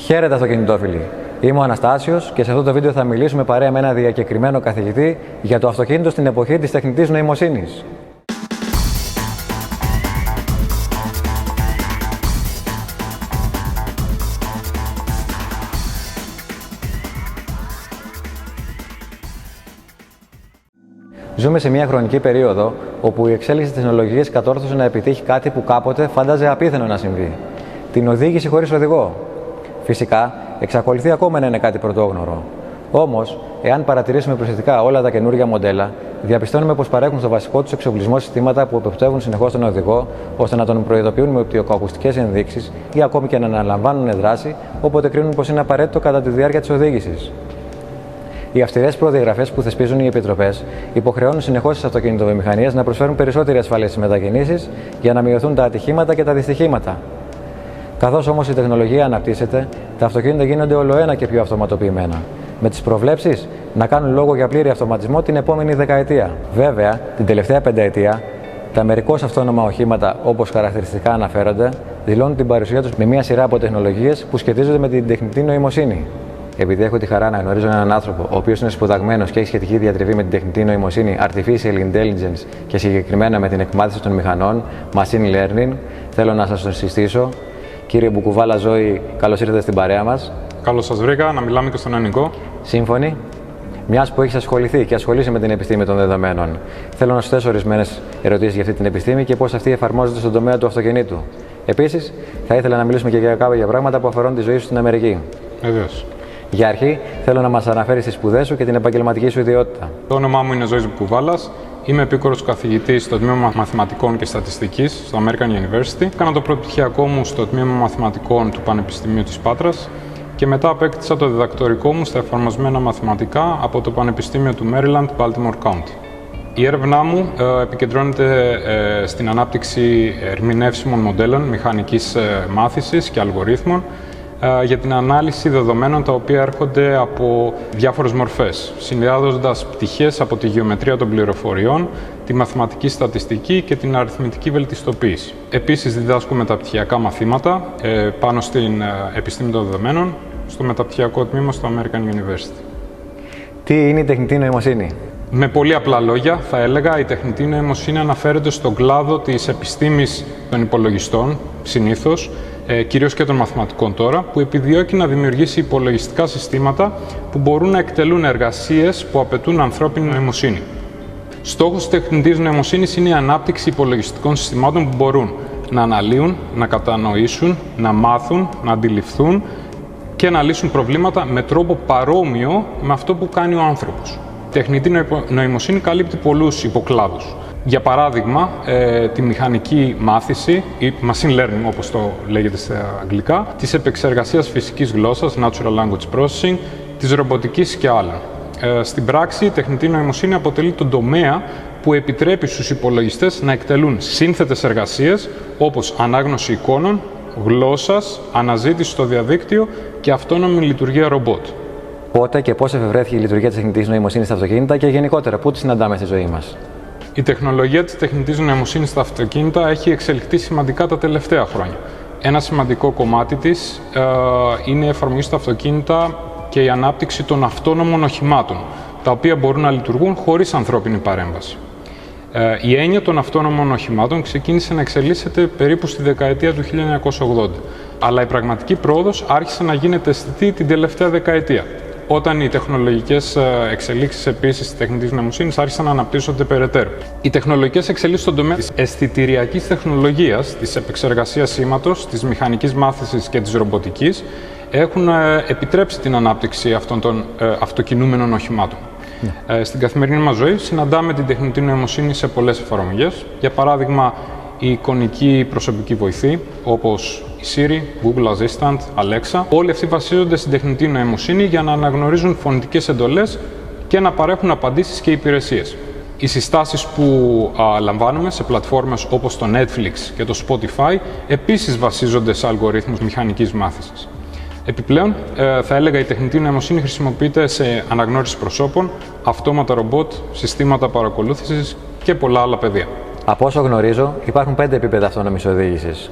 Χαίρετε αυτοκινητόφιλοι. Είμαι ο Αναστάσιος και σε αυτό το βίντεο θα μιλήσουμε παρέα με ένα διακεκριμένο καθηγητή για το αυτοκίνητο στην εποχή της τεχνητής νοημοσύνης. Ζούμε σε μια χρονική περίοδο όπου η εξέλιξη της τεχνολογίας κατόρθωσε να επιτύχει κάτι που κάποτε φάνταζε απίθανο να συμβεί: την οδήγηση χωρίς οδηγό. Φυσικά, εξακολουθεί ακόμα να είναι κάτι πρωτόγνωρο. Όμως, εάν παρατηρήσουμε προσεκτικά όλα τα καινούργια μοντέλα, διαπιστώνουμε πως παρέχουν στο βασικό τους εξοπλισμό συστήματα που εποπτεύουν συνεχώς τον οδηγό, ώστε να τον προειδοποιούν με οπτικοακουστικές ενδείξεις ή ακόμη και να αναλαμβάνουν δράση όποτε κρίνουν πως είναι απαραίτητο κατά τη διάρκεια της οδήγησης. Οι αυστηρές προδιαγραφές που θεσπίζουν οι επιτροπές υποχρεώνουν συνεχώς τις αυτοκινητοβιομηχανίες να προσφέρουν περισσότερη ασφάλεια στις μετακινήσεις για να μειωθούν τα ατυχήματα και τα δυστυχήματα. Καθώς όμως η τεχνολογία αναπτύσσεται, τα αυτοκίνητα γίνονται ολοένα και πιο αυτοματοποιημένα, με τις προβλέψεις να κάνουν λόγο για πλήρη αυτοματισμό την επόμενη δεκαετία. Βέβαια, την τελευταία πενταετία, τα μερικώς αυτόνομα οχήματα, όπως χαρακτηριστικά αναφέρονται, δηλώνουν την παρουσία τους με μια σειρά από τεχνολογίες που σχετίζονται με την τεχνητή νοημοσύνη. Επειδή έχω τη χαρά να γνωρίζω έναν άνθρωπο ο οποίος είναι σπουδαγμένος και έχει σχετική διατριβή με την τεχνητή νοημοσύνη, artificial intelligence και συγκεκριμένα με την εκμάθηση των μηχανών, machine learning, θέλω να σας το συστήσω. Κύριε Μπουκουβάλα Ζώη, καλώς ήρθατε στην παρέα μας. Καλώς σας βρήκα, να μιλάμε και στον ελληνικό. Σύμφωνοι. Μιας που έχεις ασχοληθεί και ασχολείσαι με την επιστήμη των δεδομένων, θέλω να σου θέσω ορισμένες ερωτήσεις για αυτή την επιστήμη και πώς αυτή εφαρμόζεται στον τομέα του αυτοκινήτου. Επίσης, θα ήθελα να μιλήσουμε και για κάποια πράγματα που αφορούν τη ζωή σου στην Αμερική. Βεβαίως. Για αρχή, θέλω να μας αναφέρεις τις σπουδές σου και την επαγγελματική σου ιδιότητα. Το όνομά μου είναι Ζώης Μπουκουβάλας. Είμαι επίκορος καθηγητής στο Τμήμα Μαθηματικών και Στατιστικής στο American University. Έκανα το πρωτοπτυχιακό μου στο Τμήμα Μαθηματικών του Πανεπιστημίου της Πάτρας και μετά απέκτησα το διδακτορικό μου στα εφαρμοσμένα μαθηματικά από το Πανεπιστήμιο του Maryland, Baltimore County. Η έρευνά μου επικεντρώνεται στην ανάπτυξη ερμηνεύσιμων μοντέλων μηχανικής μάθησης και αλγορίθμων για την ανάλυση δεδομένων τα οποία έρχονται από διάφορες μορφές, συνδυάζοντας πτυχές από τη γεωμετρία των πληροφοριών, τη μαθηματική στατιστική και την αριθμητική βελτιστοποίηση. Επίσης, διδάσκω μεταπτυχιακά μαθήματα πάνω στην επιστήμη των δεδομένων στο μεταπτυχιακό τμήμα στο American University. Τι είναι η τεχνητή νοημοσύνη? Με πολύ απλά λόγια, θα έλεγα, η τεχνητή νοημοσύνη αναφέρεται στον κλάδο της επιστήμης των υπολογιστών, συνήθως, κυρίως και των μαθηματικών τώρα, που επιδιώκει να δημιουργήσει υπολογιστικά συστήματα που μπορούν να εκτελούν εργασίες που απαιτούν ανθρώπινη νοημοσύνη. Στόχος της τεχνητής νοημοσύνης είναι η ανάπτυξη υπολογιστικών συστημάτων που μπορούν να αναλύουν, να κατανοήσουν, να μάθουν, να αντιληφθούν και να λύσουν προβλήματα με τρόπο παρόμοιο με αυτό που κάνει ο άνθρωπος. Η τεχνητή νοημοσύνη καλύπτει πολλούς υποκλάδους. Για παράδειγμα, τη μηχανική μάθηση ή machine learning, όπως το λέγεται στα αγγλικά, της επεξεργασίας φυσικής γλώσσας, natural language processing, της ρομποτικής και άλλων. Στην πράξη, η τεχνητή νοημοσύνη αποτελεί τον τομέα που επιτρέπει στους υπολογιστές να εκτελούν σύνθετες εργασίες, όπως ανάγνωση εικόνων, γλώσσας, αναζήτηση στο διαδίκτυο και αυτόνομη λειτουργία ρομπότ. Πότε και πώς εφευρέθηκε η λειτουργία της τεχνητής νοημοσύνης στα αυτοκίνητα και γενικότερα, πού τη συναντάμε στη ζωή μας? Η τεχνολογία της τεχνητής νοημοσύνης στα αυτοκίνητα έχει εξελιχθεί σημαντικά τα τελευταία χρόνια. Ένα σημαντικό κομμάτι της είναι η εφαρμογή στα αυτοκίνητα και η ανάπτυξη των αυτόνομων οχημάτων, τα οποία μπορούν να λειτουργούν χωρίς ανθρώπινη παρέμβαση. Η έννοια των αυτόνομων οχημάτων ξεκίνησε να εξελίσσεται περίπου στη δεκαετία του 1980, αλλά η πραγματική πρόοδος άρχισε να γίνεται αισθητή την τελευταία δεκαετία, όταν οι τεχνολογικές εξελίξεις επίσης της τεχνητής νοημοσύνης άρχισαν να αναπτύσσονται περαιτέρω. Οι τεχνολογικές εξελίξεις στον τομέα της αισθητηριακής τεχνολογίας, της επεξεργασίας σήματος, της μηχανικής μάθησης και της ρομποτικής έχουν επιτρέψει την ανάπτυξη αυτών των αυτοκινούμενων οχημάτων. Στην καθημερινή μας ζωή συναντάμε την τεχνητή νοημοσύνη σε πολλές εφαρμογές. Για παράδειγμα, η εικονική προσωπική βοηθή, όπως η Siri, Google Assistant, Alexa, όλοι αυτοί βασίζονται στην τεχνητή νοημοσύνη για να αναγνωρίζουν φωνητικές εντολές και να παρέχουν απαντήσεις και υπηρεσίες. Οι συστάσεις που λαμβάνουμε σε πλατφόρμες όπως το Netflix και το Spotify επίσης βασίζονται σε αλγορίθμους μηχανικής μάθησης. Επιπλέον, θα έλεγα η τεχνητή νοημοσύνη χρησιμοποιείται σε αναγνώριση προσώπων, αυτόματα ρομπότ, συστήματα παρακολούθησης και πολλά άλλα πεδία. Από όσο γνωρίζω, υπάρχουν 5 επίπεδα αυτόνομης οδήγησης.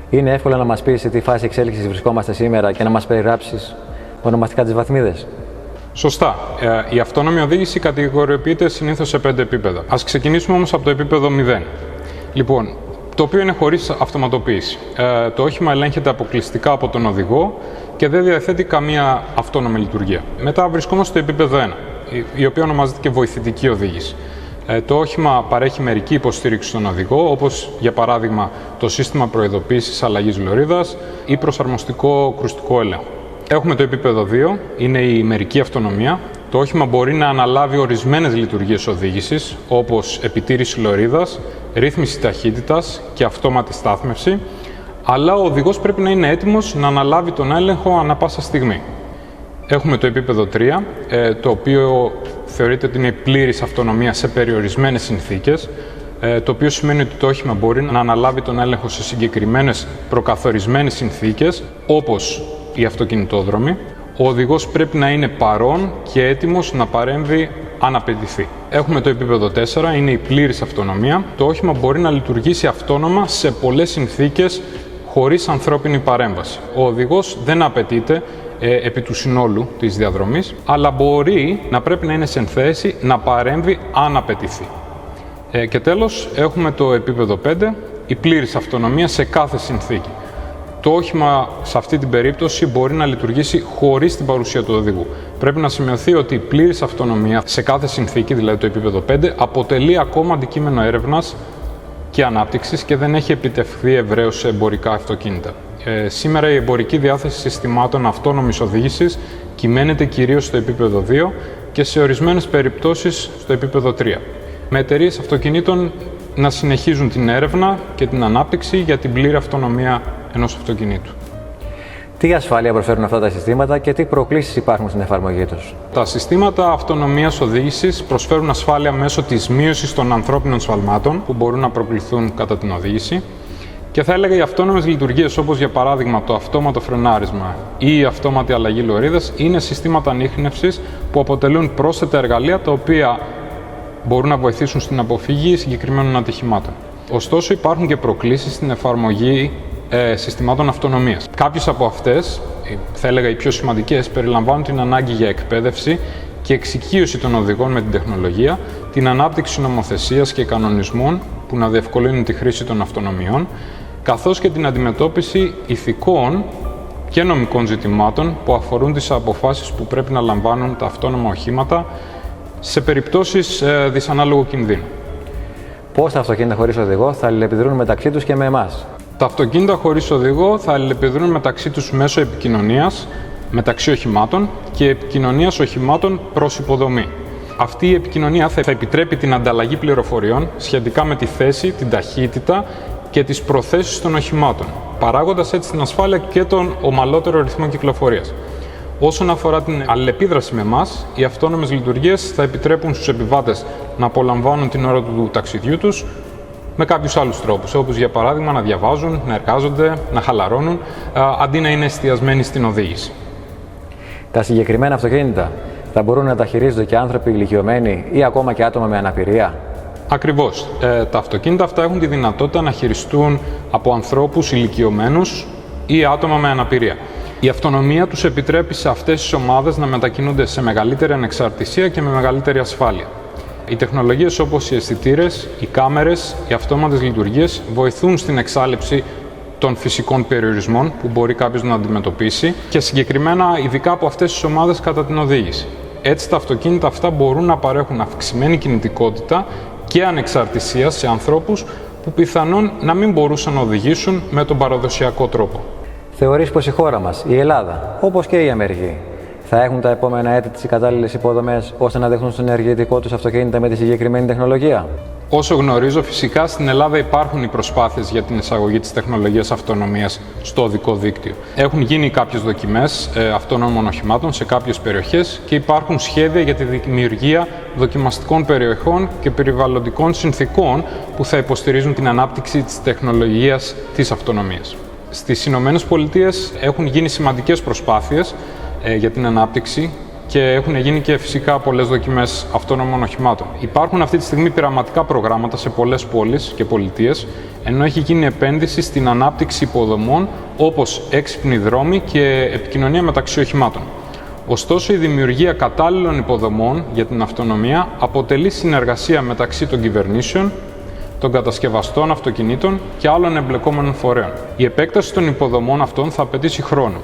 Είναι εύκολο να μας πεις σε τι φάση εξέλιξης βρισκόμαστε σήμερα και να μας περιγράψεις ονομαστικά τις βαθμίδες? Σωστά. Η αυτόνομη οδήγηση κατηγοριοποιείται συνήθως σε 5 επίπεδα. Ας ξεκινήσουμε όμως από το επίπεδο 0. Λοιπόν, το οποίο είναι χωρίς αυτοματοποίηση. Το όχημα ελέγχεται αποκλειστικά από τον οδηγό και δεν διαθέτει καμία αυτόνομη λειτουργία. Μετά βρισκόμαστε στο επίπεδο 1, η οποία ονομάζεται και βοηθητική οδήγηση. Το όχημα παρέχει μερική υποστήριξη στον οδηγό, όπως για παράδειγμα το σύστημα προειδοποίησης αλλαγής λωρίδας ή προσαρμοστικό κρουστικό έλεγχο. Έχουμε το επίπεδο 2, είναι η μερική αυτονομία. Το όχημα μπορεί να αναλάβει ορισμένες λειτουργίες οδήγησης, όπως επιτήρηση λωρίδας, ρύθμιση ταχύτητας και αυτόματη στάθμευση, αλλά ο οδηγός πρέπει να είναι έτοιμος να αναλάβει τον έλεγχο ανά πάσα στιγμή. Έχουμε το επίπεδο 3, το οποίο θεωρείται ότι είναι η πλήρης αυτονομία σε περιορισμένες συνθήκες, το οποίο σημαίνει ότι το όχημα μπορεί να αναλάβει τον έλεγχο σε συγκεκριμένες προκαθορισμένες συνθήκες, όπως οι αυτοκινητόδρομοι. Ο οδηγός πρέπει να είναι παρόν και έτοιμος να παρέμβει αν απαιτηθεί. Έχουμε το επίπεδο 4, είναι η πλήρης αυτονομία. Το όχημα μπορεί να λειτουργήσει αυτόνομα σε πολλές συνθήκες χωρίς ανθρώπινη παρέμβαση. Ο οδηγός δεν απαιτείται επί του συνόλου της διαδρομής, αλλά μπορεί να πρέπει να είναι σε θέση να παρέμβει αν απαιτηθεί. Και τέλος, έχουμε το επίπεδο 5, η πλήρης αυτονομία σε κάθε συνθήκη. Το όχημα σε αυτή την περίπτωση μπορεί να λειτουργήσει χωρίς την παρουσία του οδηγού. Πρέπει να σημειωθεί ότι η πλήρης αυτονομία σε κάθε συνθήκη, δηλαδή το επίπεδο 5, αποτελεί ακόμα αντικείμενο έρευνας και ανάπτυξης και δεν έχει επιτευχθεί ευρέως σε εμπορικά αυτοκίνητα. Σήμερα η εμπορική διάθεση συστημάτων αυτόνομης οδήγησης κυμαίνεται κυρίως στο επίπεδο 2 και σε ορισμένες περιπτώσεις στο επίπεδο 3. Με εταιρείες αυτοκινήτων να συνεχίζουν την έρευνα και την ανάπτυξη για την πλήρη αυτονομία ενός αυτοκινήτου. Τι ασφάλεια προσφέρουν αυτά τα συστήματα και τι προκλήσεις υπάρχουν στην εφαρμογή τους? Τα συστήματα αυτονομίας οδήγησης προσφέρουν ασφάλεια μέσω της μείωσης των ανθρώπινων σφαλμάτων που μπορούν να προκληθούν κατά την οδήγηση. Και θα έλεγα οι αυτόνομες λειτουργίες, όπως για παράδειγμα το αυτόματο φρενάρισμα ή η αυτόματη αλλαγή λωρίδας, είναι συστήματα ανίχνευσης που αποτελούν πρόσθετα εργαλεία τα οποία μπορούν να βοηθήσουν στην αποφυγή συγκεκριμένων ατυχημάτων. Ωστόσο, υπάρχουν και προκλήσεις στην εφαρμογή συστημάτων αυτονομίας. Κάποιες από αυτές, θα έλεγα οι πιο σημαντικές, περιλαμβάνουν την ανάγκη για εκπαίδευση και εξοικείωση των οδηγών με την τεχνολογία, την ανάπτυξη νομοθεσίας και κανονισμών που να διευκολύνουν τη χρήση των αυτονομιών, καθώς και την αντιμετώπιση ηθικών και νομικών ζητημάτων που αφορούν τις αποφάσεις που πρέπει να λαμβάνουν τα αυτόνομα οχήματα σε περιπτώσεις δυσανάλογου κινδύνου. Πώς τα αυτοκίνητα χωρίς οδηγό θα αλληλεπιδρούν μεταξύ τους και με εμάς? Τα αυτοκίνητα χωρίς οδηγό θα αλληλεπιδρούν μεταξύ τους μέσω επικοινωνίας μεταξύ οχημάτων και επικοινωνίας οχημάτων προς υποδομή. Αυτή η επικοινωνία θα επιτρέπει την ανταλλαγή πληροφοριών σχετικά με τη θέση, την ταχύτητα και τις προθέσεις των οχημάτων, παράγοντας έτσι την ασφάλεια και τον ομαλότερο ρυθμό κυκλοφορίας. Όσον αφορά την αλληλεπίδραση με εμάς, οι αυτόνομες λειτουργίες θα επιτρέπουν στους επιβάτες να απολαμβάνουν την ώρα του ταξιδιού τους με κάποιους άλλους τρόπους, όπως για παράδειγμα να διαβάζουν, να εργάζονται, να χαλαρώνουν, αντί να είναι εστιασμένοι στην οδήγηση. Τα συγκεκριμένα αυτοκίνητα θα μπορούν να τα χειρίζονται και άνθρωποι ηλικιωμένοι ή ακόμα και άτομα με αναπηρία? Ακριβώς. Τα αυτοκίνητα αυτά έχουν τη δυνατότητα να χειριστούν από ανθρώπους ηλικιωμένους ή άτομα με αναπηρία. Η αυτονομία τους επιτρέπει σε αυτές τις ομάδες να μετακινούνται σε μεγαλύτερη ανεξαρτησία και με μεγαλύτερη ασφάλεια. Οι τεχνολογίες όπως οι αισθητήρες, οι κάμερες, οι αυτόματες λειτουργίες βοηθούν στην εξάλειψη των φυσικών περιορισμών που μπορεί κάποιος να αντιμετωπίσει και συγκεκριμένα ειδικά από αυτές τις ομάδες κατά την οδήγηση. Έτσι τα αυτοκίνητα αυτά μπορούν να παρέχουν αυξημένη κινητικότητα και ανεξαρτησία σε ανθρώπους που πιθανόν να μην μπορούσαν να οδηγήσουν με τον παραδοσιακό τρόπο. Θεωρείς πως η χώρα μας, η Ελλάδα, όπως και η Αμερική, θα έχουν τα επόμενα έτη τις κατάλληλες υποδομές ώστε να δεχθούν στον ενεργητικό τους αυτοκίνητα με τη συγκεκριμένη τεχνολογία? Όσο γνωρίζω, φυσικά στην Ελλάδα υπάρχουν οι προσπάθειες για την εισαγωγή της τεχνολογίας αυτονομίας στο οδικό δίκτυο. Έχουν γίνει κάποιες δοκιμές αυτόνομων οχημάτων σε κάποιες περιοχές και υπάρχουν σχέδια για τη δημιουργία δοκιμαστικών περιοχών και περιβαλλοντικών συνθηκών που θα υποστηρίζουν την ανάπτυξη της τεχνολογίας της αυτονομίας. Στις Ηνωμένες Πολιτείες έχουν γίνει σημαντικές προσπάθειες για την ανάπτυξη και έχουν γίνει και φυσικά πολλές δοκιμές αυτόνομων οχημάτων. Υπάρχουν αυτή τη στιγμή πειραματικά προγράμματα σε πολλές πόλεις και πολιτείες, ενώ έχει γίνει επένδυση στην ανάπτυξη υποδομών όπως έξυπνοι δρόμοι και επικοινωνία μεταξύ οχημάτων. Ωστόσο, η δημιουργία κατάλληλων υποδομών για την αυτονομία αποτελεί συνεργασία μεταξύ των κυβερνήσεων, των κατασκευαστών αυτοκινήτων και άλλων εμπλεκόμενων φορέων. Η επέκταση των υποδομών αυτών θα απαιτήσει χρόνο,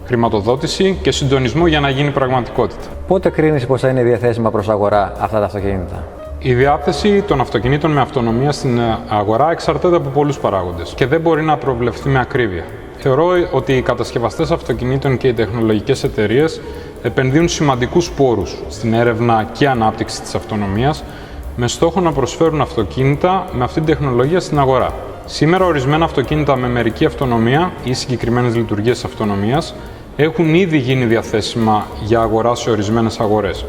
χρηματοδότηση και συντονισμό για να γίνει πραγματικότητα. Πότε κρίνεις πως θα είναι διαθέσιμα προς αγορά αυτά τα αυτοκίνητα? Η διάθεση των αυτοκινήτων με αυτονομία στην αγορά εξαρτάται από πολλούς παράγοντες και δεν μπορεί να προβλεφθεί με ακρίβεια. Θεωρώ ότι οι κατασκευαστές αυτοκινήτων και οι τεχνολογικές εταιρείες επενδύουν σημαντικούς πόρους στην έρευνα και ανάπτυξη της αυτονομίας με στόχο να προσφέρουν αυτοκίνητα με αυτή την τεχνολογία στην αγορά. Σήμερα, ορισμένα αυτοκίνητα με μερική αυτονομία ή συγκεκριμένες λειτουργίες αυτονομίας έχουν ήδη γίνει διαθέσιμα για αγορά σε ορισμένες αγορές.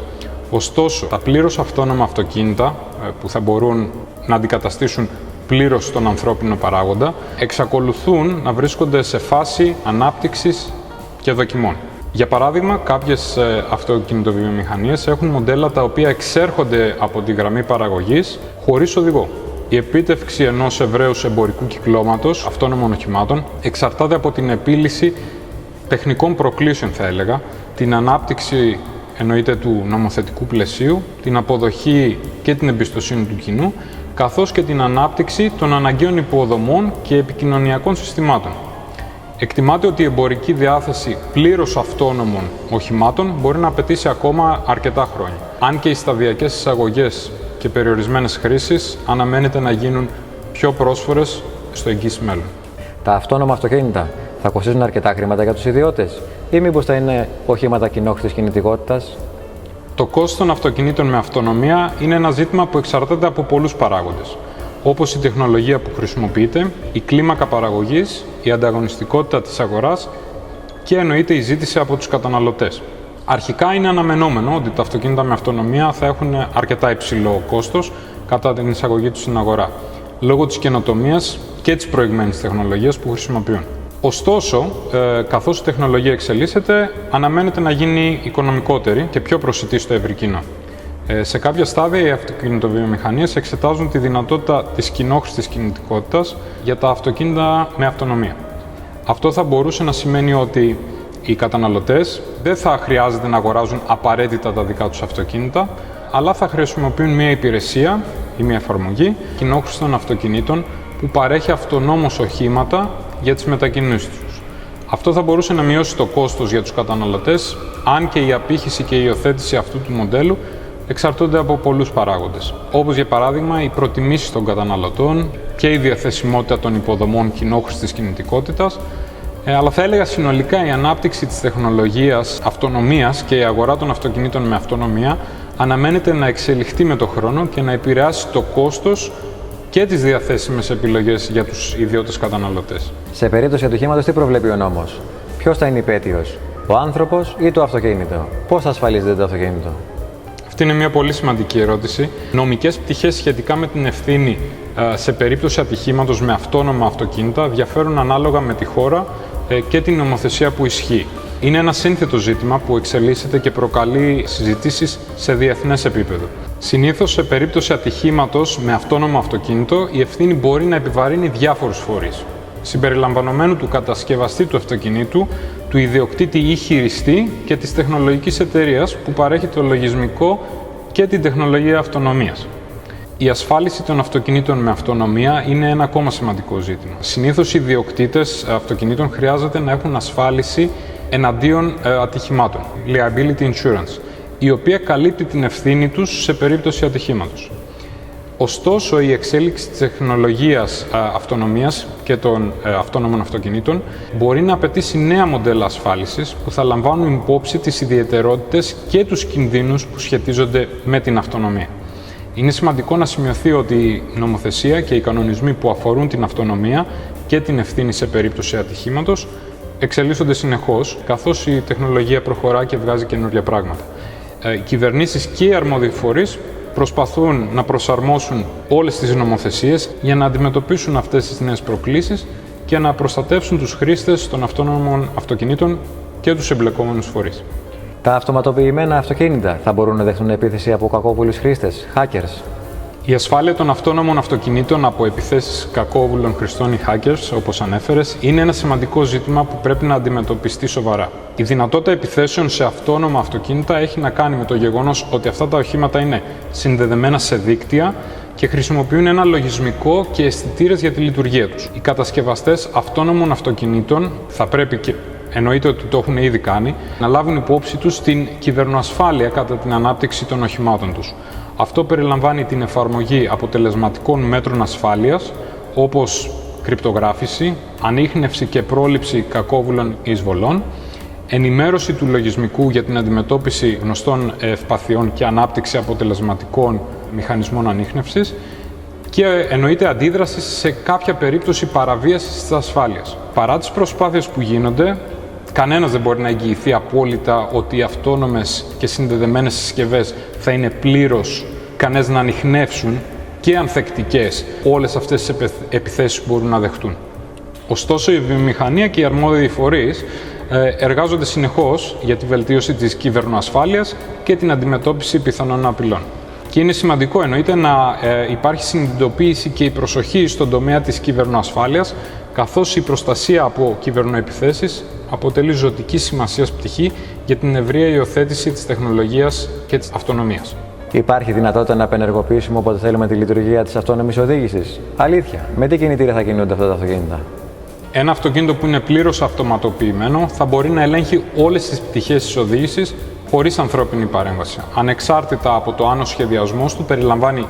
Ωστόσο, τα πλήρως αυτόνομα αυτοκίνητα που θα μπορούν να αντικαταστήσουν πλήρως τον ανθρώπινο παράγοντα, εξακολουθούν να βρίσκονται σε φάση ανάπτυξης και δοκιμών. Για παράδειγμα, κάποιες αυτοκινητοβιομηχανίες έχουν μοντέλα τα οποία εξέρχονται από τη γραμμή παραγωγής χωρίς οδηγό. Η επίτευξη ενός ευρέους εμπορικού κυκλώματος αυτόνομων οχημάτων εξαρτάται από την επίλυση τεχνικών προκλήσεων, θα έλεγα, την ανάπτυξη εννοείται του νομοθετικού πλαισίου, την αποδοχή και την εμπιστοσύνη του κοινού, καθώς και την ανάπτυξη των αναγκαίων υποδομών και επικοινωνιακών συστημάτων. Εκτιμάται ότι η εμπορική διάθεση πλήρως αυτόνομων οχημάτων μπορεί να απαιτήσει ακόμα αρκετά χρόνια, αν και οι σταδιακές εισαγωγές και περιορισμένες χρήσεις αναμένεται να γίνουν πιο πρόσφορες στο εγγύς μέλλον. Τα αυτόνομα αυτοκίνητα θα κοστίζουν αρκετά χρήματα για τους ιδιώτες ή μήπως θα είναι οχήματα κοινόχρηστης κινητικότητας? Το κόστος των αυτοκινήτων με αυτονομία είναι ένα ζήτημα που εξαρτάται από πολλούς παράγοντες, όπως η τεχνολογία που χρησιμοποιείται, η κλίμακα παραγωγής, η ανταγωνιστικότητα της αγοράς και εννοείται η ζήτηση από τους καταναλωτές. Αρχικά είναι αναμενόμενο ότι τα αυτοκίνητα με αυτονομία θα έχουν αρκετά υψηλό κόστος κατά την εισαγωγή τους στην αγορά, λόγω της καινοτομίας και της προηγμένης τεχνολογίας που χρησιμοποιούν. Ωστόσο, καθώς η τεχνολογία εξελίσσεται, αναμένεται να γίνει οικονομικότερη και πιο προσιτή στο ευρύ κοινό. Σε κάποια στάδια, οι αυτοκινητοβιομηχανίες εξετάζουν τη δυνατότητα της κοινόχρηστης κινητικότητας για τα αυτοκίνητα με αυτονομία. Αυτό θα μπορούσε να σημαίνει ότι οι καταναλωτές δεν θα χρειάζεται να αγοράζουν απαραίτητα τα δικά τους αυτοκίνητα, αλλά θα χρησιμοποιούν μια υπηρεσία ή μια εφαρμογή κοινόχρηστων αυτοκινήτων που παρέχει αυτονόμως οχήματα για τις μετακινήσεις τους. Αυτό θα μπορούσε να μειώσει το κόστος για τους καταναλωτές, αν και η απήχηση και η υιοθέτηση αυτού του μοντέλου εξαρτώνται από πολλούς παράγοντες, όπως για παράδειγμα οι προτιμήσεις των καταναλωτών και η διαθεσιμότητα των υποδομών κοινόχρηστης κινητικότητας, αλλά θα έλεγα συνολικά η ανάπτυξη της τεχνολογίας αυτονομίας και η αγορά των αυτοκινήτων με αυτονομία αναμένεται να εξελιχθεί με το χρόνο και να επηρεάσει το κόστος και τις διαθέσιμες επιλογές για τους ιδιώτες καταναλωτές. Σε περίπτωση ατυχήματος, τι προβλέπει ο νόμος? Ποιος θα είναι υπέτειος, ο άνθρωπος ή το αυτοκίνητο? Πώς θα ασφαλίζεται το αυτοκίνητο? Αυτή είναι μια πολύ σημαντική ερώτηση. Νομικές πτυχές σχετικά με την ευθύνη σε περίπτωση ατυχήματος με αυτόνομα αυτοκίνητα διαφέρουν ανάλογα με τη χώρα και την νομοθεσία που ισχύει. Είναι ένα σύνθετο ζήτημα που εξελίσσεται και προκαλεί συζητήσεις σε διεθνές επίπεδο. Συνήθως, σε περίπτωση ατυχήματος με αυτόνομο αυτοκίνητο, η ευθύνη μπορεί να επιβαρύνει διάφορους φορείς, συμπεριλαμβανομένου του κατασκευαστή του αυτοκινήτου, του ιδιοκτήτη ή χειριστή και της τεχνολογικής εταιρείας που παρέχει το λογισμικό και την τεχνολογία αυτονομίας. Η ασφάλιση των αυτοκινήτων με αυτονομία είναι ένα ακόμα σημαντικό ζήτημα. Συνήθως, οι ιδιοκτήτες αυτοκινήτων χρειάζεται να έχουν ασφάλιση εναντίον ατυχημάτων, liability insurance, η οποία καλύπτει την ευθύνη τους σε περίπτωση ατυχήματος. Ωστόσο, η εξέλιξη της τεχνολογίας αυτονομίας και των αυτόνομων αυτοκινήτων μπορεί να απαιτήσει νέα μοντέλα ασφάλισης που θα λαμβάνουν υπόψη τις ιδιαιτερότητες και τους κινδύνους που σχετίζονται με την αυτονομία. Είναι σημαντικό να σημειωθεί ότι η νομοθεσία και οι κανονισμοί που αφορούν την αυτονομία και την ευθύνη σε περίπτωση ατυχήματος εξελίσσονται συνεχώς, καθώς η τεχνολογία προχωρά και βγάζει καινούργια πράγματα. Οι κυβερνήσεις και οι αρμόδιοι φορείς προσπαθούν να προσαρμόσουν όλες τις νομοθεσίες για να αντιμετωπίσουν αυτές τις νέες προκλήσεις και να προστατεύσουν τους χρήστες των αυτόνομων αυτοκινήτων και τους εμπλεκόμενους φορείς. Τα αυτοματοποιημένα αυτοκίνητα θα μπορούν να δεχτούν επίθεση από κακόβουλους χρήστες, hackers? Η ασφάλεια των αυτόνομων αυτοκινήτων από επιθέσεις κακόβουλων χρηστών ή hackers, όπως ανέφερες, είναι ένα σημαντικό ζήτημα που πρέπει να αντιμετωπιστεί σοβαρά. Η δυνατότητα επιθέσεων σε αυτόνομα αυτοκίνητα έχει να κάνει με το γεγονός ότι αυτά τα οχήματα είναι συνδεδεμένα σε δίκτυα και χρησιμοποιούν ένα λογισμικό και αισθητήρες για τη λειτουργία τους. Οι κατασκευαστές αυτόνομων αυτοκινήτων θα πρέπει, και εννοείται ότι το έχουν ήδη κάνει, να λάβουν υπόψη τους την κυβερνοασφάλεια κατά την ανάπτυξη των οχημάτων τους. Αυτό περιλαμβάνει την εφαρμογή αποτελεσματικών μέτρων ασφάλειας, όπως κρυπτογράφηση, ανίχνευση και πρόληψη κακόβουλων εισβολών, ενημέρωση του λογισμικού για την αντιμετώπιση γνωστών ευπαθειών και ανάπτυξη αποτελεσματικών μηχανισμών ανίχνευσης και εννοείται αντίδραση σε κάποια περίπτωση παραβίασης της ασφάλειας. Παρά τις προσπάθειες που γίνονται, κανένας δεν μπορεί να εγγυηθεί απόλυτα ότι οι αυτόνομες και συνδεδεμένες συσκευές θα είναι πλήρως ικανές να ανιχνεύσουν και ανθεκτικές όλες αυτές τις επιθέσεις που μπορούν να δεχτούν. Ωστόσο, η βιομηχανία και οι αρμόδιοι φορείς εργάζονται συνεχώς για τη βελτίωση της κυβερνοασφάλειας και την αντιμετώπιση πιθανών απειλών. Και είναι σημαντικό, εννοείται, να υπάρχει συνειδητοποίηση και η προσοχή στον τομέα της κυβερνοασφάλειας, καθώς η προστασία από κυβερνοεπιθέσεις αποτελεί ζωτική σημασίας πτυχή για την ευρεία υιοθέτηση της τεχνολογίας και της αυτονομίας. Υπάρχει δυνατότητα να απενεργοποιήσουμε όποτε θέλουμε τη λειτουργία της αυτόνομης οδήγησης? Αλήθεια, με τι κινητήρα θα κινούνται αυτά τα αυτοκίνητα? Ένα αυτοκίνητο που είναι πλήρως αυτοματοποιημένο θα μπορεί να ελέγχει όλες τις πτυχές της οδήγησης χωρίς ανθρώπινη παρέμβαση, ανεξάρτητα από το αν ο σχεδιασμός του περιλαμβάνει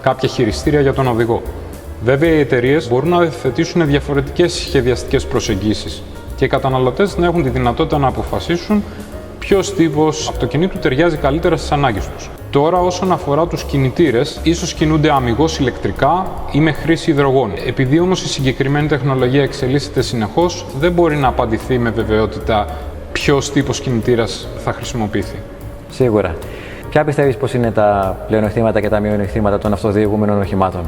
κάποια χειριστήρια για τον οδηγό. Βέβαια, οι εταιρείες μπορούν να διαθετήσουν διαφορετικές σχεδιαστικές προσεγγίσεις και οι καταναλωτές να έχουν τη δυνατότητα να αποφασίσουν ποιος τύπος αυτοκινήτου ταιριάζει καλύτερα στις ανάγκες τους. Τώρα, όσον αφορά τους κινητήρες, ίσως κινούνται αμιγώς ηλεκτρικά ή με χρήση υδρογόνου. Επειδή όμως η συγκεκριμένη τεχνολογία εξελίσσεται συνεχώς, δεν μπορεί να απαντηθεί με βεβαιότητα ποιος τύπος κινητήρας θα χρησιμοποιηθεί. Σίγουρα. Ποια πιστεύεις πως είναι τα πλεονεκτήματα και τα μειονεκτήματα των αυτοδιηγούμενων οχημάτων?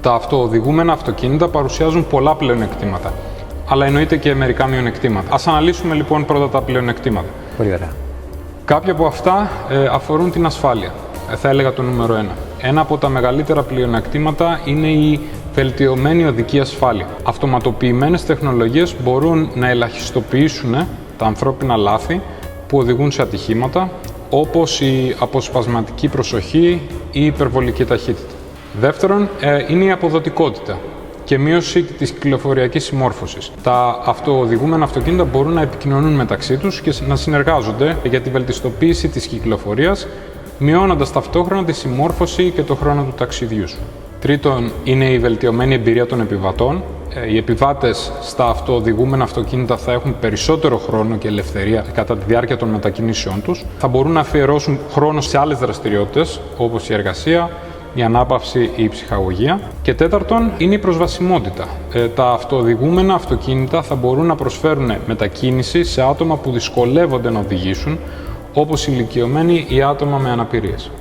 Τα αυτοοδηγούμενα αυτοκίνητα παρουσιάζουν πολλά πλεονεκτήματα, αλλά εννοείται και μερικά μειονεκτήματα. Ας αναλύσουμε λοιπόν πρώτα τα πλεονεκτήματα. Πολύ ωραία. Κάποια από αυτά αφορούν την ασφάλεια. Θα έλεγα το νούμερο 1. Ένα από τα μεγαλύτερα πλεονεκτήματα είναι η βελτιωμένη οδική ασφάλεια. Αυτοματοποιημένες τεχνολογίες μπορούν να ελαχιστοποιήσουν τα ανθρώπινα λάθη που οδηγούν σε ατυχήματα, όπως η αποσπασματική προσοχή ή η υπερβολική ταχύτητα. Δεύτερον, είναι η αποδοτικότητα και μείωση της κυκλοφοριακής συμμόρφωσης. Τα αυτοοδηγούμενα αυτοκίνητα μπορούν να επικοινωνούν μεταξύ τους και να συνεργάζονται για τη βελτιστοποίηση της κυκλοφορίας, μειώνοντας ταυτόχρονα τη συμμόρφωση και το χρόνο του ταξιδιού σου. Τρίτον, είναι η βελτιωμένη εμπειρία των επιβατών. Οι επιβάτες στα αυτοοδηγούμενα αυτοκίνητα θα έχουν περισσότερο χρόνο και ελευθερία κατά τη διάρκεια των μετακινήσεών τους. Θα μπορούν να αφιερώσουν χρόνο σε άλλες δραστηριότητες, όπως η εργασία, η ανάπαυση ή η ψυχαγωγία. Και τέταρτον, είναι η προσβασιμότητα. Τα αυτοοδηγούμενα αυτοκίνητα θα μπορούν να προσφέρουν μετακίνηση σε άτομα που δυσκολεύονται να οδηγήσουν, όπως ηλικιωμένοι ή άτομα με αναπηρίες.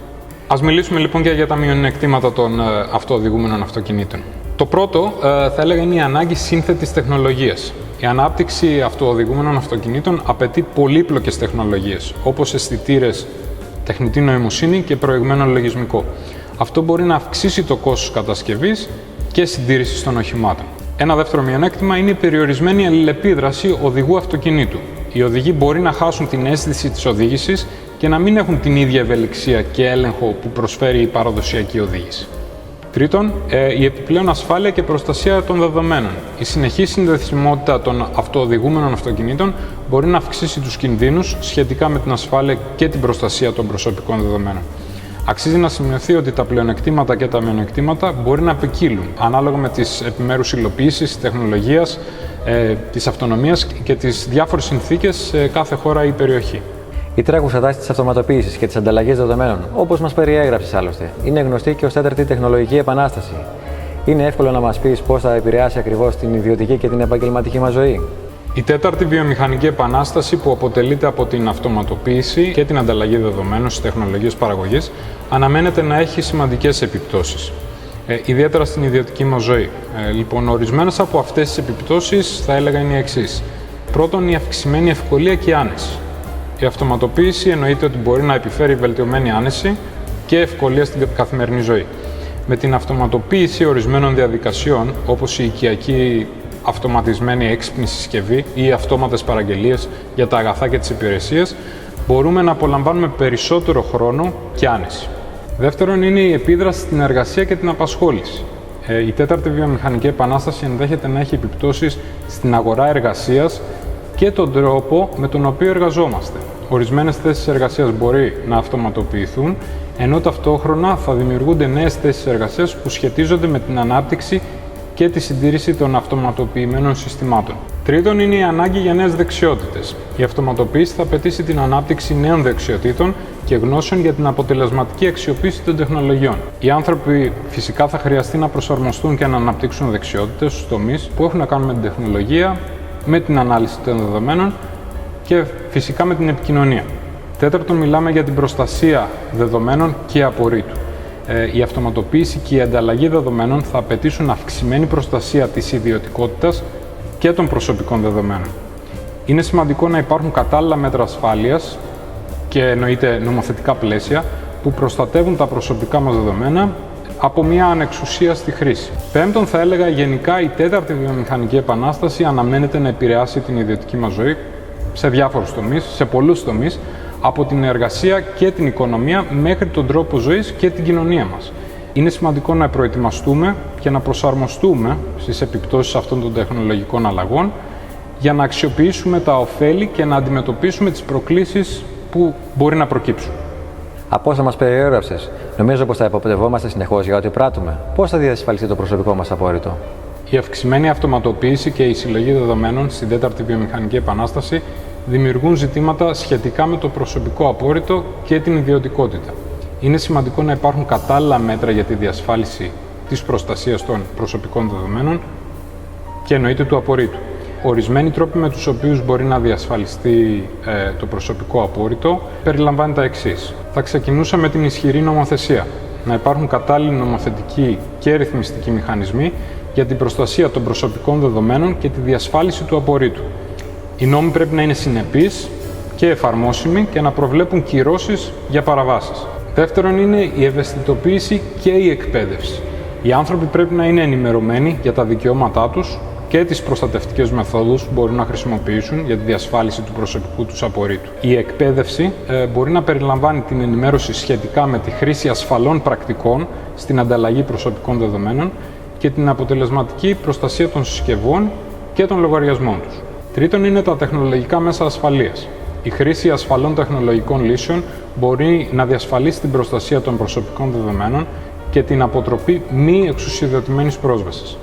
Ας μιλήσουμε λοιπόν και για τα μειονεκτήματα των αυτοοδηγούμενων αυτοκινήτων. Το πρώτο, θα έλεγα, είναι η ανάγκη σύνθετης τεχνολογίας. Η ανάπτυξη αυτοοδηγούμενων αυτοκινήτων απαιτεί πολύπλοκες τεχνολογίες, όπως αισθητήρες, τεχνητή νοημοσύνη και προηγμένο λογισμικό. Αυτό μπορεί να αυξήσει το κόστος κατασκευής και συντήρησης των οχημάτων. Ένα δεύτερο μειονέκτημα είναι η περιορισμένη αλληλεπίδραση οδηγού αυτοκινήτου. Οι οδηγοί μπορεί να χάσουν την αίσθηση της οδήγησης και να μην έχουν την ίδια ευελιξία και έλεγχο που προσφέρει η παραδοσιακή οδήγηση. Τρίτον, η επιπλέον ασφάλεια και προστασία των δεδομένων. Η συνεχή συνδεσιμότητα των αυτοοδηγούμενων αυτοκινήτων μπορεί να αυξήσει τους κινδύνους σχετικά με την ασφάλεια και την προστασία των προσωπικών δεδομένων. Αξίζει να σημειωθεί ότι τα πλεονεκτήματα και τα μειονεκτήματα μπορεί να ποικίλουν ανάλογα με τις επιμέρους υλοποιήσεις της τεχνολογίας, της αυτονομίας και τις διάφορες συνθήκες σε κάθε χώρα ή περιοχή. Η τρέχουσα τάση της αυτοματοποίησης και της ανταλλαγής δεδομένων, όπως μας περιέγραψες άλλωστε, είναι γνωστή και ως τέταρτη τεχνολογική επανάσταση. Είναι εύκολο να μας πεις πώς θα επηρεάσει ακριβώς την ιδιωτική και την επαγγελματική μας ζωή? Η τέταρτη βιομηχανική επανάσταση, που αποτελείται από την αυτοματοποίηση και την ανταλλαγή δεδομένων στις τεχνολογίες παραγωγής, αναμένεται να έχει σημαντικές επιπτώσεις, ιδιαίτερα στην ιδιωτική μας ζωή. Λοιπόν, ορισμένες από αυτές τις επιπτώσεις θα έλεγα είναι οι εξής. Πρώτον, η αυξημένη ευκολία και η άνεση. Η αυτοματοποίηση εννοείται ότι μπορεί να επιφέρει βελτιωμένη άνεση και ευκολία στην καθημερινή ζωή. Με την αυτοματοποίηση ορισμένων διαδικασιών, όπως η οικιακή αυτοματισμένη έξυπνη συσκευή ή αυτόματες παραγγελίες για τα αγαθά και τις υπηρεσίες, μπορούμε να απολαμβάνουμε περισσότερο χρόνο και άνεση. Δεύτερον, είναι η επίδραση στην εργασία και την απασχόληση. Η τέταρτη βιομηχανική επανάσταση ενδέχεται να έχει επιπτώσεις στην αγορά εργασίας και τον τρόπο με τον οποίο εργαζόμαστε. Ορισμένες θέσεις εργασίας μπορεί να αυτοματοποιηθούν, ενώ ταυτόχρονα θα δημιουργούνται νέες θέσεις εργασίας που σχετίζονται με την ανάπτυξη και τη συντήρηση των αυτοματοποιημένων συστημάτων. Τρίτον, είναι η ανάγκη για νέες δεξιότητες. Η αυτοματοποίηση θα απαιτήσει την ανάπτυξη νέων δεξιοτήτων και γνώσεων για την αποτελεσματική αξιοποίηση των τεχνολογιών. Οι άνθρωποι φυσικά θα χρειαστεί να προσαρμοστούν και να αναπτύξουν δεξιότητες στους τομείς που έχουν να κάνουν με την τεχνολογία, με την ανάλυση των δεδομένων και φυσικά με την επικοινωνία. Τέταρτον, μιλάμε για την προστασία δεδομένων και απορρίτου. Η αυτοματοποίηση και η ανταλλαγή δεδομένων θα απαιτήσουν αυξημένη προστασία της ιδιωτικότητας και των προσωπικών δεδομένων. Είναι σημαντικό να υπάρχουν κατάλληλα μέτρα ασφάλειας και εννοείται νομοθετικά πλαίσια που προστατεύουν τα προσωπικά μας δεδομένα από μια ανεξουσία στη χρήση. Πέμπτον, θα έλεγα γενικά η τέταρτη βιομηχανική επανάσταση αναμένεται να επηρεάσει την ιδιωτική μας ζωή σε διάφορους τομείς, σε πολλούς τομείς, από την εργασία και την οικονομία μέχρι τον τρόπο ζωής και την κοινωνία μας. Είναι σημαντικό να προετοιμαστούμε και να προσαρμοστούμε στις επιπτώσεις αυτών των τεχνολογικών αλλαγών για να αξιοποιήσουμε τα ωφέλη και να αντιμετωπίσουμε τις προκλήσεις που μπορεί να προκύψουν. Από όσα μας περιέγραψες, νομίζω πως θα υποπτευόμαστε συνεχώς για ό,τι πράττουμε. Πώς θα διασφαλιστεί το προσωπικό μας απόρριτο? Η αυξημένη αυτοματοποίηση και η συλλογή δεδομένων στην τέταρτη βιομηχανική επανάσταση δημιουργούν ζητήματα σχετικά με το προσωπικό απόρριτο και την ιδιωτικότητα. Είναι σημαντικό να υπάρχουν κατάλληλα μέτρα για τη διασφάλιση της προστασίας των προσωπικών δεδομένων και εννοείται του απορρίτου. Ορισμένοι τρόποι με τους οποίους μπορεί να διασφαλιστεί το προσωπικό απόρριτο περιλαμβάνει τα εξής. Θα ξεκινούσα με την ισχυρή νομοθεσία. Να υπάρχουν κατάλληλοι νομοθετικοί και ρυθμιστικοί μηχανισμοί για την προστασία των προσωπικών δεδομένων και τη διασφάλιση του απορρίτου. Οι νόμοι πρέπει να είναι συνεπείς και εφαρμόσιμοι και να προβλέπουν κυρώσεις για παραβάσεις. Δεύτερον, είναι η ευαισθητοποίηση και η εκπαίδευση. Οι άνθρωποι πρέπει να είναι ενημερωμένοι για τα δικαιώματά τους και τις προστατευτικές μεθόδους που μπορούν να χρησιμοποιήσουν για τη διασφάλιση του προσωπικού τους απορρίτου. Η εκπαίδευση μπορεί να περιλαμβάνει την ενημέρωση σχετικά με τη χρήση ασφαλών πρακτικών στην ανταλλαγή προσωπικών δεδομένων και την αποτελεσματική προστασία των συσκευών και των λογαριασμών τους. Τρίτον, είναι τα τεχνολογικά μέσα ασφαλείας. Η χρήση ασφαλών τεχνολογικών λύσεων μπορεί να διασφαλίσει την προστασία των προσωπικών δεδομένων και την αποτροπή μη εξουσιοδοτημένης πρόσβασης.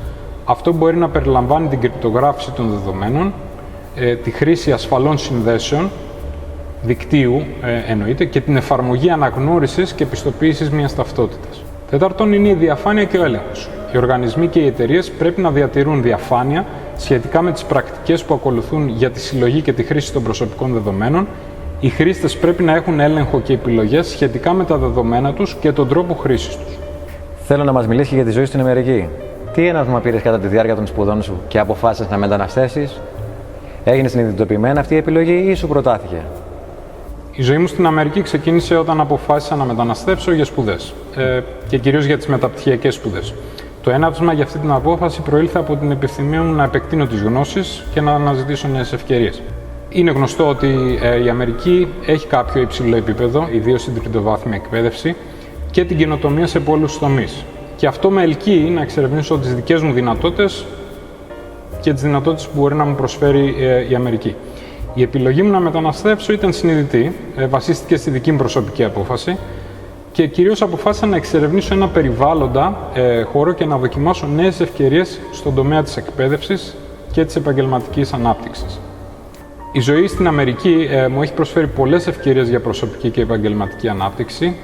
Αυτό μπορεί να περιλαμβάνει την κρυπτογράφηση των δεδομένων, τη χρήση ασφαλών συνδέσεων, δικτύου εννοείται, και την εφαρμογή αναγνώρισης και πιστοποίησης μιας ταυτότητας. Τέταρτον, είναι η διαφάνεια και ο έλεγχος. Οι οργανισμοί και οι εταιρείες πρέπει να διατηρούν διαφάνεια σχετικά με τις πρακτικές που ακολουθούν για τη συλλογή και τη χρήση των προσωπικών δεδομένων. Οι χρήστες πρέπει να έχουν έλεγχο και επιλογές σχετικά με τα δεδομένα τους και τον τρόπο χρήσης τους. Θέλω να μας μιλήσεις για τη ζωή στην Αμερική. Τι έναυσμα πήρες κατά τη διάρκεια των σπουδών σου και αποφάσισες να μεταναστεύσεις? Έγινε συνειδητοποιημένα αυτή η επιλογή ή σου προτάθηκε? Η ζωή μου στην Αμερική ξεκίνησε όταν αποφάσισα να μεταναστεύσω για σπουδές και κυρίως για τις μεταπτυχιακές σπουδές. Το έναυσμα για αυτή την απόφαση προήλθε από την επιθυμία μου να επεκτείνω τις γνώσεις και να αναζητήσω νέες ευκαιρίες. Είναι γνωστό ότι η Αμερική έχει κάποιο υψηλό επίπεδο, ιδίως στην τριτοβάθμια εκπαίδευση και την καινοτομία σε πολλούς τομείς. Και αυτό με ελκύει να εξερευνήσω τις δικές μου δυνατότητες και τις δυνατότητες που μπορεί να μου προσφέρει η Αμερική. Η επιλογή μου να μεταναστεύσω ήταν συνειδητή, βασίστηκε στη δική μου προσωπική απόφαση και κυρίως αποφάσισα να εξερευνήσω ένα περιβάλλοντα χώρο και να δοκιμάσω νέες ευκαιρίες στον τομέα της εκπαίδευσης και της επαγγελματικής ανάπτυξης. Η ζωή στην Αμερική μου έχει προσφέρει πολλές ευκαιρίες για προσωπική και επαγγελματική ανάπτυξη.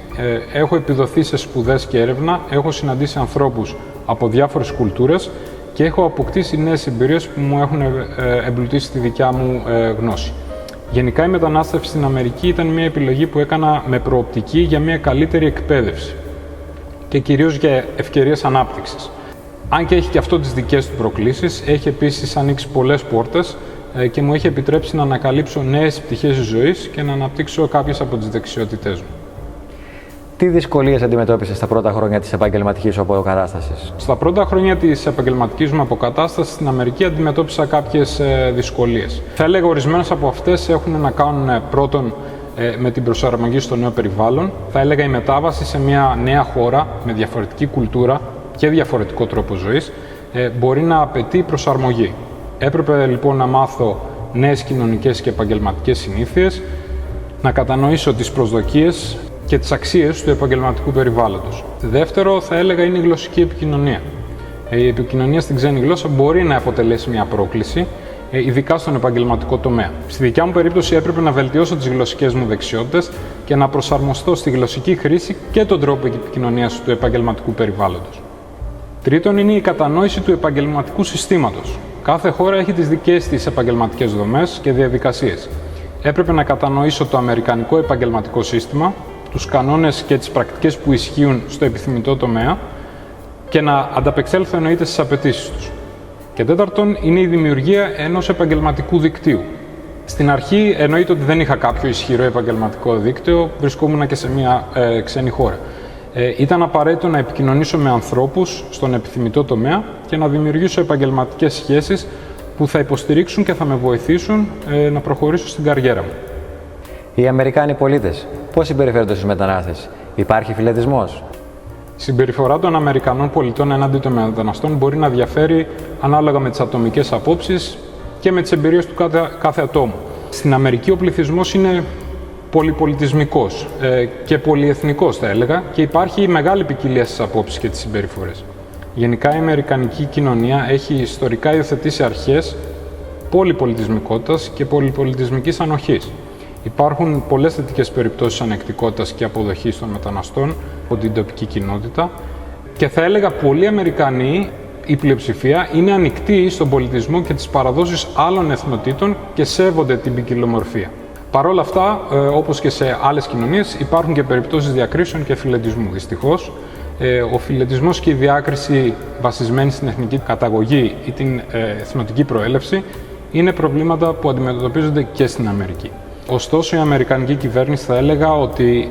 Έχω επιδοθεί σε σπουδές και έρευνα, έχω συναντήσει ανθρώπους από διάφορες κουλτούρες και έχω αποκτήσει νέες εμπειρίες που μου έχουν εμπλουτίσει τη δικιά μου γνώση. Γενικά, η μετανάστευση στην Αμερική ήταν μια επιλογή που έκανα με προοπτική για μια καλύτερη εκπαίδευση και κυρίως για ευκαιρίες ανάπτυξης. Αν και έχει και αυτό τις δικές του προκλήσεις, έχει επίσης ανοίξει πολλές πόρτες και μου έχει επιτρέψει να ανακαλύψω νέες πτυχές της ζωής και να αναπτύξω κάποιες από τις δεξιότητές μου. Τι δυσκολίες αντιμετώπισες στα πρώτα χρόνια της επαγγελματικής σου αποκατάστασης? Στα πρώτα χρόνια της επαγγελματικής μου αποκατάστασης στην Αμερική αντιμετώπισα κάποιες δυσκολίες. Θα έλεγα ορισμένες από αυτές έχουν να κάνουν πρώτον με την προσαρμογή στο νέο περιβάλλον. Θα έλεγα η μετάβαση σε μια νέα χώρα με διαφορετική κουλτούρα και διαφορετικό τρόπο ζωής μπορεί να απαιτεί προσαρμογή. Έπρεπε λοιπόν να μάθω νέες κοινωνικές και επαγγελματικές συνήθειες, να κατανοήσω τις προσδοκίες και τις αξίες του επαγγελματικού περιβάλλοντος. Δεύτερο, θα έλεγα, είναι η γλωσσική επικοινωνία. Η επικοινωνία στην ξένη γλώσσα μπορεί να αποτελέσει μια πρόκληση, ειδικά στον επαγγελματικό τομέα. Στη δικιά μου περίπτωση έπρεπε να βελτιώσω τις γλωσσικές μου δεξιότητες και να προσαρμοστώ στη γλωσσική χρήση και τον τρόπο επικοινωνίας του επαγγελματικού περιβάλλοντος. Τρίτον, είναι η κατανόηση του επαγγελματικού συστήματος. Κάθε χώρα έχει τις δικές της επαγγελματικές δομές και διαδικασίες. Έπρεπε να κατανοήσω το αμερικανικό επαγγελματικό σύστημα, τους κανόνες και τις πρακτικές που ισχύουν στο επιθυμητό τομέα και να ανταπεξέλθω εννοείται στις απαιτήσεις τους. Και τέταρτον, είναι η δημιουργία ενός επαγγελματικού δικτύου. Στην αρχή εννοείται ότι δεν είχα κάποιο ισχυρό επαγγελματικό δίκτυο, βρισκόμουν και σε μια ξένη χώρα. Ήταν απαραίτητο να επικοινωνήσω με ανθρώπους στον επιθυμητό τομέα και να δημιουργήσω επαγγελματικές σχέσεις που θα υποστηρίξουν και θα με βοηθήσουν να προχωρήσω στην καριέρα μου. Οι Αμερικάνοι πολίτες πώς συμπεριφέρονται στους μετανάστες? Υπάρχει φιλετισμός? Η συμπεριφορά των Αμερικανών πολιτών εναντί των μεταναστών μπορεί να διαφέρει ανάλογα με τις ατομικές απόψεις και με τις εμπειρίες του κάθε ατόμου. Στην Αμερική ο πληθυσμός είναι πολυπολιτισμικός και πολυεθνικός, θα έλεγα, και υπάρχει μεγάλη ποικιλία στις απόψεις και τις συμπεριφορές. Γενικά η αμερικανική κοινωνία έχει ιστορικά υιοθετήσει αρχές πολυπολιτισμικότητας και πολυπολιτισμικής ανοχής. Υπάρχουν πολλές θετικές περιπτώσεις ανεκτικότητας και αποδοχής των μεταναστών από την τοπική κοινότητα και θα έλεγα πολλοί Αμερικανοί, η πλειοψηφία, είναι ανοιχτοί στον πολιτισμό και τις παραδόσεις άλλων εθνοτήτων και σέβονται την ποικιλομορφία. Παρ' όλα αυτά, όπως και σε άλλες κοινωνίες, υπάρχουν και περιπτώσεις διακρίσεων και φιλετισμού. Δυστυχώς, ο φιλετισμός και η διάκριση βασισμένη στην εθνική καταγωγή ή την εθνοτική προέλευση είναι προβλήματα που αντιμετωπίζονται και στην Αμερική. Ωστόσο, η αμερικανική κυβέρνηση θα έλεγα ότι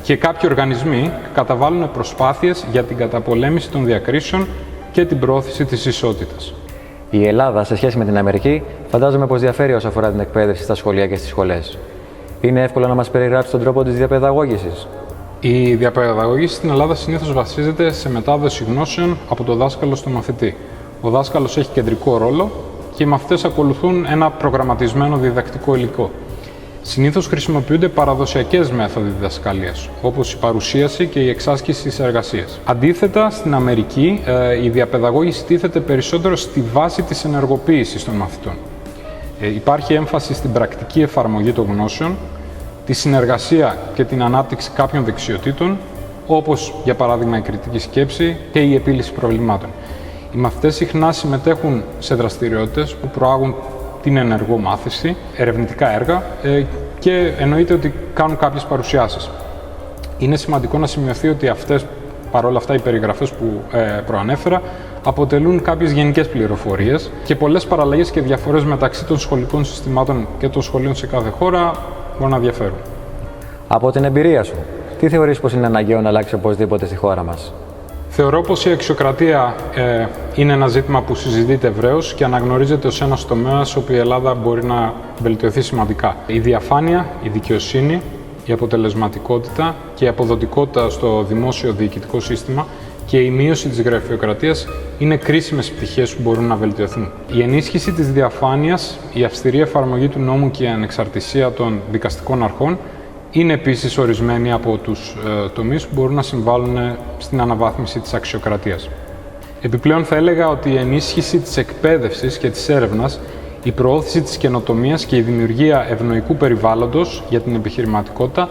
και κάποιοι οργανισμοί καταβάλουν προσπάθειες για την καταπολέμηση των διακρίσεων και την προώθηση της ισότητας. Η Ελλάδα, σε σχέση με την Αμερική, φαντάζομαι πως διαφέρει όσον αφορά την εκπαίδευση στα σχολεία και στις σχολές. Είναι εύκολο να μας περιγράψει τον τρόπο της διαπαιδαγώγησης? Η διαπαιδαγώγηση στην Ελλάδα συνήθως βασίζεται σε μετάδοση γνώσεων από το δάσκαλο στο μαθητή. Ο δάσκαλος έχει κεντρικό ρόλο και οι μαθητές ακολουθούν ένα προγραμματισμένο διδακτικό υλικό. Συνήθως χρησιμοποιούνται παραδοσιακές μέθοδοι διδασκαλίας, όπως η παρουσίαση και η εξάσκηση της εργασίας. Αντίθετα, στην Αμερική, η διαπαιδαγώγηση τίθεται περισσότερο στη βάση της ενεργοποίησης των μαθητών. Υπάρχει έμφαση στην πρακτική εφαρμογή των γνώσεων, τη συνεργασία και την ανάπτυξη κάποιων δεξιοτήτων, όπως για παράδειγμα η κριτική σκέψη και η επίλυση προβλημάτων. Οι μαθητές συχνά συμμετέχουν σε δραστηριότητες που προάγουν την ενεργό μάθηση, ερευνητικά έργα και εννοείται ότι κάνουν κάποιες παρουσιάσεις. Είναι σημαντικό να σημειωθεί ότι παρόλα αυτά οι περιγραφές που προανέφερα αποτελούν κάποιες γενικές πληροφορίες και πολλές παραλλαγές και διαφορές μεταξύ των σχολικών συστημάτων και των σχολείων σε κάθε χώρα μπορούν να διαφέρουν. Από την εμπειρία σου, τι θεωρείς πως είναι αναγκαίο να αλλάξει οπωσδήποτε στη χώρα μας? Θεωρώ πως η αξιοκρατία είναι ένα ζήτημα που συζητείται ευρέως και αναγνωρίζεται ως ένας τομέας όπου η Ελλάδα μπορεί να βελτιωθεί σημαντικά. Η διαφάνεια, η δικαιοσύνη, η αποτελεσματικότητα και η αποδοτικότητα στο δημόσιο διοικητικό σύστημα και η μείωση της γραφειοκρατίας είναι κρίσιμες πτυχές που μπορούν να βελτιωθούν. Η ενίσχυση της διαφάνειας, η αυστηρή εφαρμογή του νόμου και η ανεξαρτησία των δικαστικών αρχών είναι επίσης ορισμένοι από τους τομείς που μπορούν να συμβάλλουν στην αναβάθμιση της αξιοκρατίας. Επιπλέον θα έλεγα ότι η ενίσχυση της εκπαίδευσης και της έρευνας, η προώθηση της καινοτομίας και η δημιουργία ευνοϊκού περιβάλλοντος για την επιχειρηματικότητα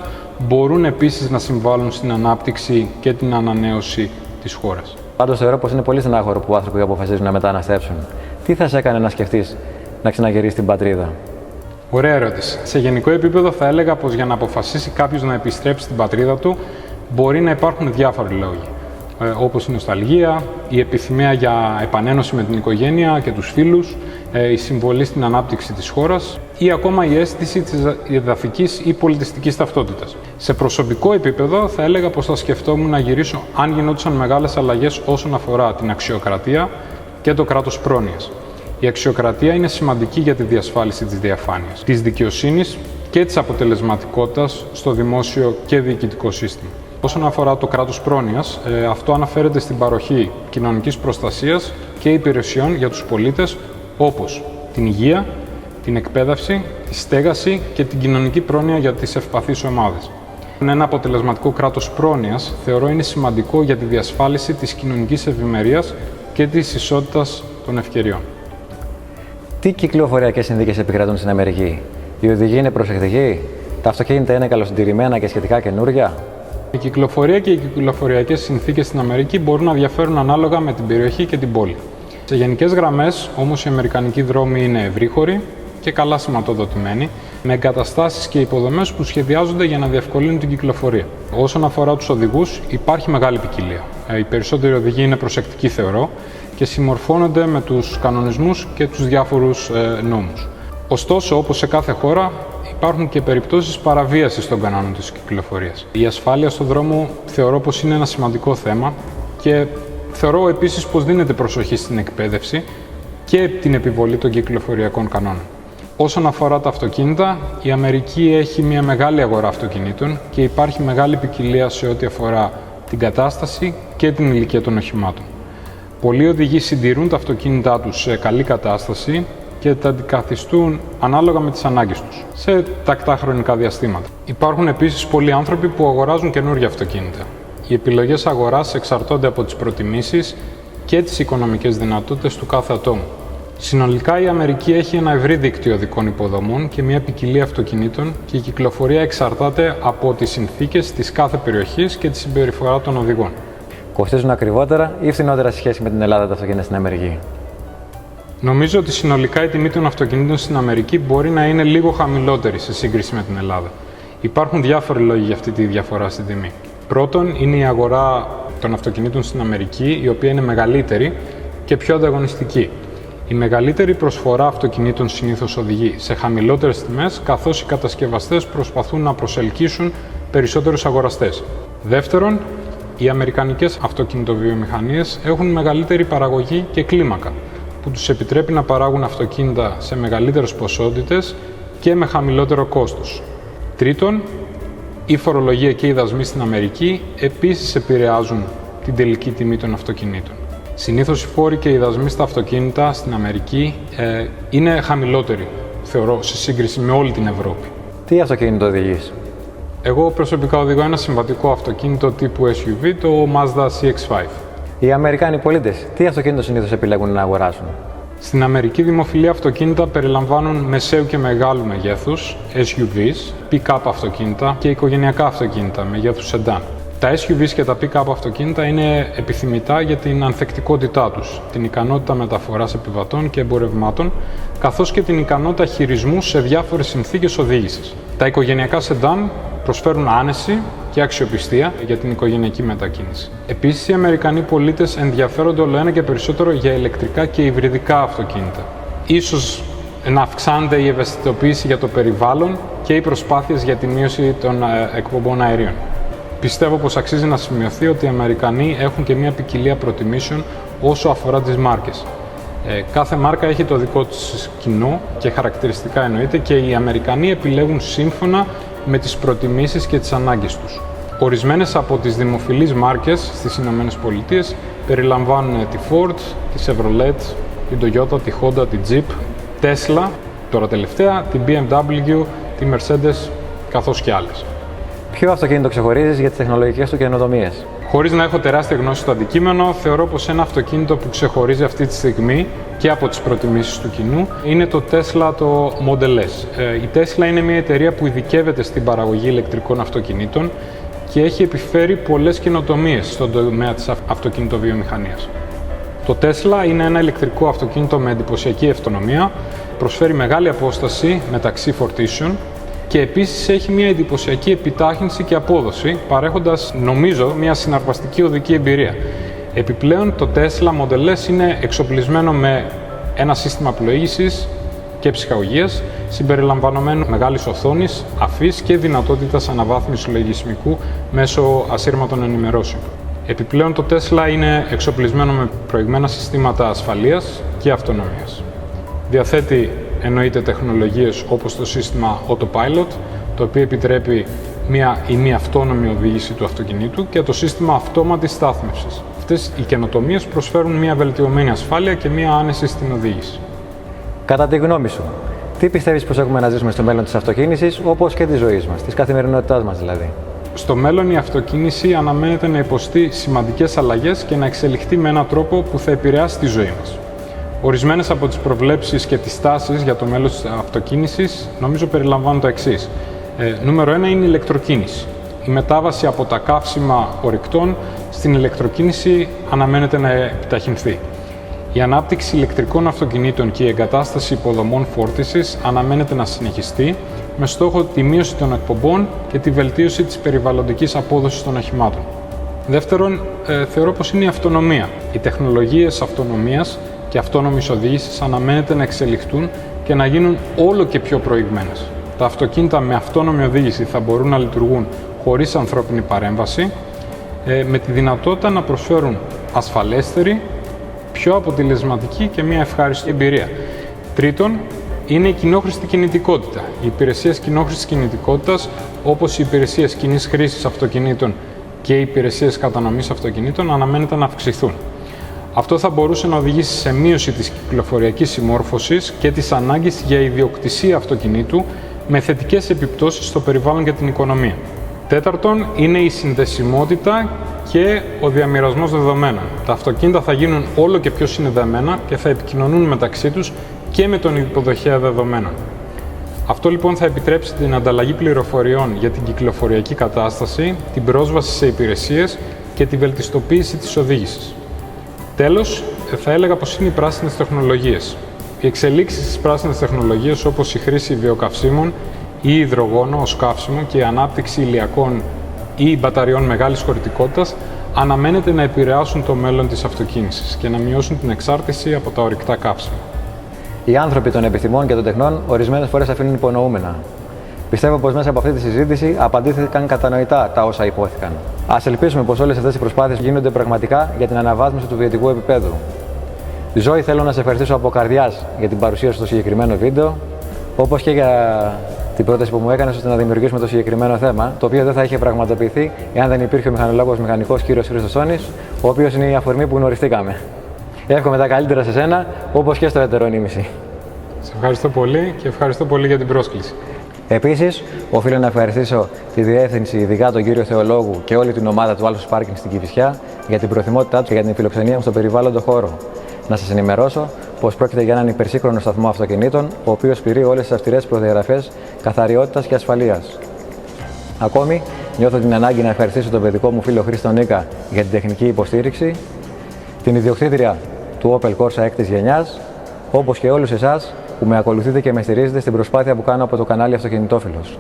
μπορούν επίσης να συμβάλλουν στην ανάπτυξη και την ανανέωση της χώρας. Πάντως θεωρώ πως είναι πολύ στενάχωρο που άνθρωποι αποφασίζουν να μεταναστεύσουν. Τι θα σε έκανε να σκεφτείς να ξαναγυρίσεις στην πατρίδα? Ωραία ερώτηση. Σε γενικό επίπεδο θα έλεγα πως για να αποφασίσει κάποιος να επιστρέψει στην πατρίδα του μπορεί να υπάρχουν διάφοροι λόγοι. Όπως η νοσταλγία, η επιθυμία για επανένωση με την οικογένεια και τους φίλους, η συμβολή στην ανάπτυξη της χώρας ή ακόμα η αίσθηση της εδαφικής ή πολιτιστικής ταυτότητας. Σε προσωπικό επίπεδο θα έλεγα πως θα σκεφτόμουν να γυρίσω αν γινόντουσαν μεγάλες αλλαγές όσον αφορά την αξιοκρατία και το κράτος πρόνοιας. Η αξιοκρατία είναι σημαντική για τη διασφάλιση της διαφάνειας, της δικαιοσύνης και της αποτελεσματικότητας στο δημόσιο και διοικητικό σύστημα. Όσον αφορά το κράτος πρόνοιας, αυτό αναφέρεται στην παροχή κοινωνικής προστασίας και υπηρεσιών για τους πολίτες, όπως την υγεία, την εκπαίδευση, τη στέγαση και την κοινωνική πρόνοια για τις ευπαθείς ομάδες. Ένα αποτελεσματικό κράτος πρόνοιας θεωρώ είναι σημαντικό για τη διασφάλιση της κοινωνικής ευημερίας και της ισότητας των ευκαιριών. Τι κυκλοφοριακές συνθήκες επικρατούν στην Αμερική? Οι οδηγοί είναι προσεκτικοί? Τα αυτοκίνητα είναι καλοσυντηρημένα και σχετικά καινούρια? Η κυκλοφορία και οι κυκλοφοριακές συνθήκες στην Αμερική μπορούν να διαφέρουν ανάλογα με την περιοχή και την πόλη. Σε γενικές γραμμές, όμως, οι αμερικανικοί δρόμοι είναι ευρύχωροι και καλά σηματοδοτημένοι, με εγκαταστάσεις και υποδομές που σχεδιάζονται για να διευκολύνουν την κυκλοφορία. Όσον αφορά τους οδηγούς, υπάρχει μεγάλη ποικιλία. Οι περισσότεροι οδηγοί είναι προσεκτικοί, θεωρώ, και συμμορφώνονται με τους κανονισμούς και τους διάφορους νόμους. Ωστόσο, όπως σε κάθε χώρα, υπάρχουν και περιπτώσεις παραβίασης των κανόνων της κυκλοφορίας. Η ασφάλεια στον δρόμο θεωρώ πως είναι ένα σημαντικό θέμα και θεωρώ επίσης πως δίνεται προσοχή στην εκπαίδευση και την επιβολή των κυκλοφοριακών κανόνων. Όσον αφορά τα αυτοκίνητα, η Αμερική έχει μια μεγάλη αγορά αυτοκινήτων και υπάρχει μεγάλη ποικιλία σε ό,τι αφορά την κατάσταση και την ηλικία των οχημάτων. Πολλοί οδηγοί συντηρούν τα αυτοκίνητά τους σε καλή κατάσταση και τα αντικαθιστούν ανάλογα με τις ανάγκες τους, σε τακτά χρονικά διαστήματα. Υπάρχουν επίσης πολλοί άνθρωποι που αγοράζουν καινούργια αυτοκίνητα. Οι επιλογές αγοράς εξαρτώνται από τις προτιμήσεις και τις οικονομικές δυνατότητες του κάθε ατόμου. Συνολικά, η Αμερική έχει ένα ευρύ δίκτυο οδικών υποδομών και μια ποικιλία αυτοκινήτων και η κυκλοφορία εξαρτάται από τις συνθήκες της κάθε περιοχής και τη συμπεριφορά των οδηγών. Κοστίζουν ακριβότερα ή φθηνότερα σε σχέση με την Ελλάδα τα αυτοκίνητα στην Αμερική? Νομίζω ότι συνολικά η τιμή των αυτοκινήτων στην Αμερική μπορεί να είναι λίγο χαμηλότερη σε σύγκριση με την Ελλάδα. Υπάρχουν διάφοροι λόγοι για αυτή τη διαφορά στην τιμή. Πρώτον, είναι η αγορά των αυτοκινήτων στην Αμερική, η οποία είναι μεγαλύτερη και πιο ανταγωνιστική. Η μεγαλύτερη προσφορά αυτοκινήτων συνήθως οδηγεί σε χαμηλότερες τιμές, καθώς οι κατασκευαστές προσπαθούν να προσελκύσουν περισσότερους αγοραστές. Δεύτερον, οι αμερικανικές αυτοκινητοβιομηχανίες έχουν μεγαλύτερη παραγωγή και κλίμακα, που τους επιτρέπει να παράγουν αυτοκίνητα σε μεγαλύτερες ποσότητες και με χαμηλότερο κόστος. Τρίτον, η φορολογία και οι δασμοί στην Αμερική επίσης επηρεάζουν την τελική τιμή των αυτοκινήτων. Συνήθως οι φόροι και οι δασμοί στα αυτοκίνητα στην Αμερική είναι χαμηλότεροι, θεωρώ, σε σύγκριση με όλη την Ευρώπη. Τι αυτοκίνητο οδηγείς? Εγώ προσωπικά οδηγώ ένα συμβατικό αυτοκίνητο τύπου SUV, το Mazda CX-5. Οι Αμερικάνοι πολίτες τι αυτοκίνητο συνήθως επιλέγουν να αγοράσουν? Στην Αμερική, δημοφιλή αυτοκίνητα περιλαμβάνουν μεσαίου και μεγάλου μεγέθους, SUVs, pick-up αυτοκίνητα και οικογενειακά αυτοκίνητα μεγέθους sedan. Τα SUVs και τα pick-up αυτοκίνητα είναι επιθυμητά για την ανθεκτικότητά τους, την ικανότητα μεταφοράς επιβατών και εμπορευμάτων, καθώς και την ικανότητα χειρισμού σε διάφορες συνθήκες οδήγησης. Τα οικογενειακά sedan προσφέρουν άνεση και αξιοπιστία για την οικογενειακή μετακίνηση. Επίσης, οι Αμερικανοί πολίτες ενδιαφέρονται όλο ένα και περισσότερο για ηλεκτρικά και υβριδικά αυτοκίνητα. Ίσως να αυξάνεται η ευαισθητοποίηση για το περιβάλλον και οι προσπάθειες για τη μείωση των εκπομπών αερίων. Πιστεύω πως αξίζει να σημειωθεί ότι οι Αμερικανοί έχουν και μια ποικιλία προτιμήσεων όσο αφορά τις μάρκες. Κάθε μάρκα έχει το δικό της κοινό και χαρακτηριστικά εννοείται και οι Αμερικανοί επιλέγουν σύμφωνα με τις προτιμήσεις και τις ανάγκες τους. Ορισμένες από τις δημοφιλείς μάρκες στις Ηνωμένες Πολιτείες περιλαμβάνουν τη Ford, τη Chevrolet, την Toyota, τη Honda, τη Jeep, Tesla, τώρα τελευταία, την BMW, τη Mercedes, καθώς και άλλες. Ποιο αυτοκίνητο ξεχωρίζεις για τις τεχνολογικές του καινοτομίες? Χωρίς να έχω τεράστια γνώση στο αντικείμενο, θεωρώ πως ένα αυτοκίνητο που ξεχωρίζει αυτή τη στιγμή και από τις προτιμήσεις του κοινού είναι το Tesla, το Model S. Η Tesla είναι μια εταιρεία που ειδικεύεται στην παραγωγή ηλεκτρικών αυτοκινήτων και έχει επιφέρει πολλές καινοτομίες στον τομέα της αυτοκινητοβιομηχανίας. Το Tesla είναι ένα ηλεκτρικό αυτοκίνητο με εντυπωσιακή αυτονομία, προσφέρει μεγάλη απόσταση μεταξύ φορτίσεων και επίσης έχει μια εντυπωσιακή επιτάχυνση και απόδοση, παρέχοντας, νομίζω, μια συναρπαστική οδική εμπειρία. Επιπλέον, το Tesla Model S είναι εξοπλισμένο με ένα σύστημα πλοήγησης και ψυχαγωγίας, συμπεριλαμβανομένου μεγάλης οθόνης, αφής και δυνατότητας αναβάθμισης λογισμικού μέσω ασύρματων ενημερώσεων. Επιπλέον, το Tesla είναι εξοπλισμένο με προηγμένα συστήματα ασφαλείας και αυτονομίας. Διαθέτει εννοείται τεχνολογίες όπως το σύστημα Autopilot, το οποίο επιτρέπει μία ημιαυτόνομη οδήγηση του αυτοκινήτου, και το σύστημα αυτόματης στάθμευσης. Αυτές οι καινοτομίες προσφέρουν μία βελτιωμένη ασφάλεια και μία άνεση στην οδήγηση. Κατά τη γνώμη σου, τι πιστεύεις πως έχουμε να ζήσουμε στο μέλλον της αυτοκίνησης, όπως και της ζωής μας, της καθημερινότητάς μας δηλαδή? Στο μέλλον η αυτοκίνηση αναμένεται να υποστεί σημαντικές αλλαγές και να εξελιχθεί με έναν τρόπο που θα επηρεάσει τη ζωή μας. Ορισμένες από τις προβλέψεις και τις τάσεις για το μέλλον της αυτοκίνησης νομίζω περιλαμβάνουν το εξής. Νούμερο 1 είναι η ηλεκτροκίνηση. Η μετάβαση από τα καύσιμα ορυκτών στην ηλεκτροκίνηση αναμένεται να επιταχυνθεί. Η ανάπτυξη ηλεκτρικών αυτοκινήτων και η εγκατάσταση υποδομών φόρτισης αναμένεται να συνεχιστεί, με στόχο τη μείωση των εκπομπών και τη βελτίωση της περιβαλλοντικής απόδοσης των οχημάτων. Δεύτερον, θεωρώ πως είναι η αυτονομία. Οι τεχνολογίες αυτονομίας και αυτόνομης οδήγησης αναμένεται να εξελιχθούν και να γίνουν όλο και πιο προηγμένες. Τα αυτοκίνητα με αυτόνομη οδήγηση θα μπορούν να λειτουργούν χωρίς ανθρώπινη παρέμβαση, με τη δυνατότητα να προσφέρουν ασφαλέστερη, πιο αποτελεσματική και μια ευχάριστη εμπειρία. Τρίτον, είναι η κοινόχρηστη κινητικότητα. Οι υπηρεσίες κοινόχρηστης κινητικότητας, όπως οι υπηρεσίες κοινής χρήσης αυτοκινήτων και οι υπηρεσίες κατανομής αυτοκινήτων, αναμένεται να αυξηθούν. Αυτό θα μπορούσε να οδηγήσει σε μείωση της κυκλοφοριακής συμμόρφωσης και της ανάγκης για ιδιοκτησία αυτοκινήτου, με θετικές επιπτώσεις στο περιβάλλον και την οικονομία. Τέταρτον, είναι η συνδεσιμότητα και ο διαμοιρασμός δεδομένων. Τα αυτοκίνητα θα γίνουν όλο και πιο συνδεδεμένα και θα επικοινωνούν μεταξύ τους και με τον υποδοχέα δεδομένων. Αυτό λοιπόν θα επιτρέψει την ανταλλαγή πληροφοριών για την κυκλοφοριακή κατάσταση, την πρόσβαση σε υπηρεσίες και τη βελτιστοποίηση της οδήγησης. Τέλος, θα έλεγα πως είναι οι πράσινες τεχνολογίες. Οι εξελίξεις στις πράσινες τεχνολογίες, όπως η χρήση βιοκαυσίμων ή υδρογόνο ως καύσιμο και η ανάπτυξη ηλιακών ή μπαταριών μεγάλης χωρητικότητας, αναμένεται να επηρεάσουν το μέλλον της αυτοκίνησης και να μειώσουν την εξάρτηση από τα ορυκτά καύσιμα. Οι άνθρωποι των επιστημών και των τεχνών ορισμένες φορές αφήνουν υπονοούμενα. Πιστεύω πως μέσα από αυτή τη συζήτηση απαντήθηκαν κατανοητά τα όσα υπόθηκαν. Ας ελπίσουμε πως όλες αυτές οι προσπάθειες γίνονται πραγματικά για την αναβάθμιση του βιωτικού επίπεδου. Ζώη, θέλω να σε ευχαριστήσω από καρδιάς για την παρουσία σου στο συγκεκριμένο βίντεο, όπως και για την πρόταση που μου έκανες ώστε να δημιουργήσουμε το συγκεκριμένο θέμα, το οποίο δεν θα είχε πραγματοποιηθεί εάν δεν υπήρχε ο μηχανολόγος μηχανικός κύριος Χρήστος Σόνης, ο οποίος είναι η αφορμή που γνωριστήκαμε. Εύχομαι τα καλύτερα σε σένα, όπως και στο ετερονίμηση. Σε ευχαριστώ πολύ και ευχαριστώ πολύ για την πρόσκληση. Επίσης, οφείλω να ευχαριστήσω τη Διεύθυνση, ειδικά τον κύριο Θεολόγου και όλη την ομάδα του Άλσος Πάρκινγκ στην Κηφισιά για την προθυμότητά του και για την φιλοξενία μου στον περιβάλλοντο χώρο. Να σας ενημερώσω πως πρόκειται για έναν υπερσύγχρονο σταθμό αυτοκινήτων, ο οποίος πληρεί όλες τις αυστηρές προδιαγραφές καθαριότητας και ασφαλείας. Ακόμη, νιώθω την ανάγκη να ευχαριστήσω τον παιδικό μου φίλο Χρήστο Νίκα για την τεχνική υποστήριξη, την ιδιοκτήτρια του Opel Corsa 6ης γενιάς, όπως και όλους εσάς που με ακολουθείτε και με στηρίζετε στην προσπάθεια που κάνω από το κανάλι Αυτοκινητόφιλος.